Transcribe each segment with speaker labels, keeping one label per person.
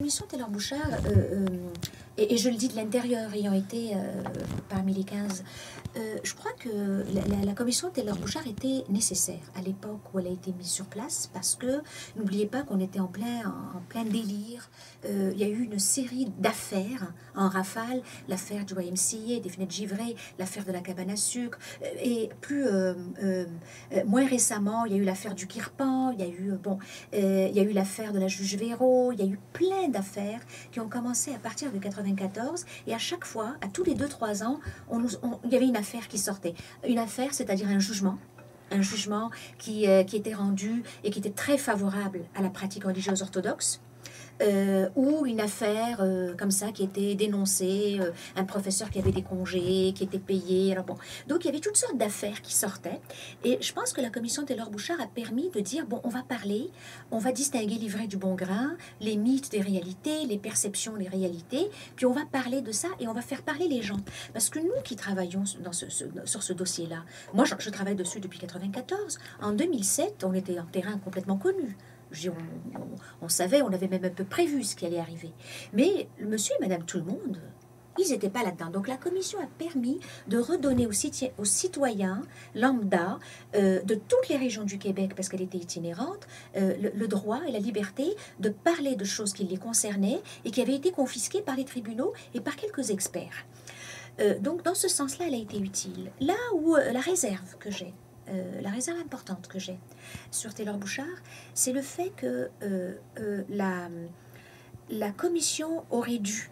Speaker 1: Commission Taylor-Bouchard, et je le dis de l'intérieur, ayant été parmi les 15, je crois que la commission Taylor-Bouchard était nécessaire à l'époque où elle a été mise sur place, parce que n'oubliez pas qu'on était en plein délire. Il y a eu une série d'affaires en rafale, l'affaire du YMCA, des fenêtres givrées, l'affaire de la cabane à sucre, et moins récemment, il y a eu l'affaire du Kirpan, il y a eu l'affaire de la juge Véro, il y a eu plein d'affaires qui ont commencé à partir de 94, et à chaque fois, à tous les 2-3 ans, il y avait une affaire qui sortait. Une affaire, c'est-à-dire un jugement qui était rendu et qui était très favorable à la pratique religieuse orthodoxe. Ou une affaire comme ça qui était dénoncée, un professeur qui avait des congés, qui était payé. Alors bon. Donc il y avait toutes sortes d'affaires qui sortaient. Et je pense que la commission Taylor-Bouchard a permis de dire, bon, on va parler, on va distinguer l'ivraie du bon grain, les mythes des réalités, les perceptions des réalités, puis on va parler de ça et on va faire parler les gens. Parce que nous qui travaillons sur ce dossier-là, moi je travaille dessus depuis 94, en 2007 on était en terrain complètement connu. On savait, on avait même un peu prévu ce qui allait arriver. Mais monsieur et madame tout le monde, ils n'étaient pas là-dedans. Donc la commission a permis de redonner aux citoyens lambda de toutes les régions du Québec, parce qu'elle était itinérante, le droit et la liberté de parler de choses qui les concernaient et qui avaient été confisquées par les tribunaux et par quelques experts. Donc dans ce sens-là, elle a été utile. Là où la réserve que j'ai, la réserve importante que j'ai sur Taylor-Bouchard, c'est le fait que la commission aurait dû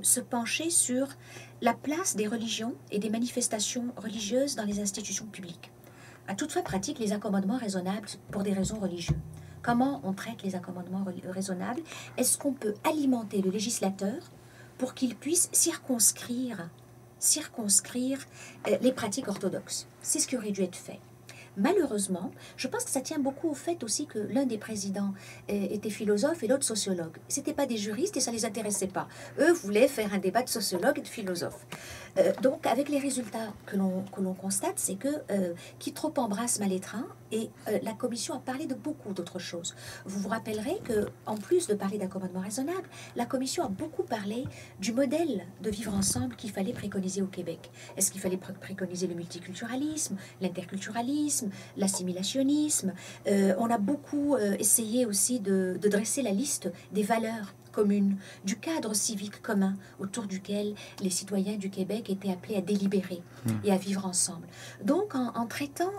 Speaker 1: se pencher sur la place des religions et des manifestations religieuses dans les institutions publiques. À toute fin pratique, les accommodements raisonnables pour des raisons religieuses. Comment on traite les accommodements raisonnables? Est-ce qu'on peut alimenter le législateur pour qu'il puisse circonscrire les pratiques orthodoxes? C'est ce qui aurait dû être fait. Malheureusement, je pense que ça tient beaucoup au fait aussi que l'un des présidents était philosophe et l'autre sociologue. C'était pas des juristes et ça les intéressait pas. Eux voulaient faire un débat de sociologue et de philosophe. Donc, avec les résultats que l'on constate, c'est que qui trop embrasse mal étreint, et la commission a parlé de beaucoup d'autres choses. Vous vous rappellerez que, en plus de parler d'accommodement raisonnable, la commission a beaucoup parlé du modèle de vivre ensemble qu'il fallait préconiser au Québec. Est-ce qu'il fallait préconiser le multiculturalisme, l'interculturalisme, l'assimilationnisme? On a beaucoup essayé aussi de dresser la liste des valeurs communes, du cadre civique commun autour duquel les citoyens du Québec étaient appelés à délibérer et à vivre ensemble. Donc, en traitant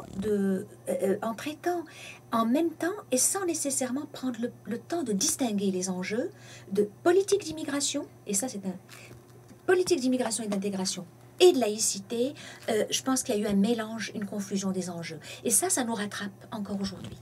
Speaker 1: en même temps et sans nécessairement prendre le temps de distinguer les enjeux de politique d'immigration, et ça c'est politique d'immigration et d'intégration, et de laïcité, je pense qu'il y a eu un mélange, une confusion des enjeux. Et ça nous rattrape encore aujourd'hui.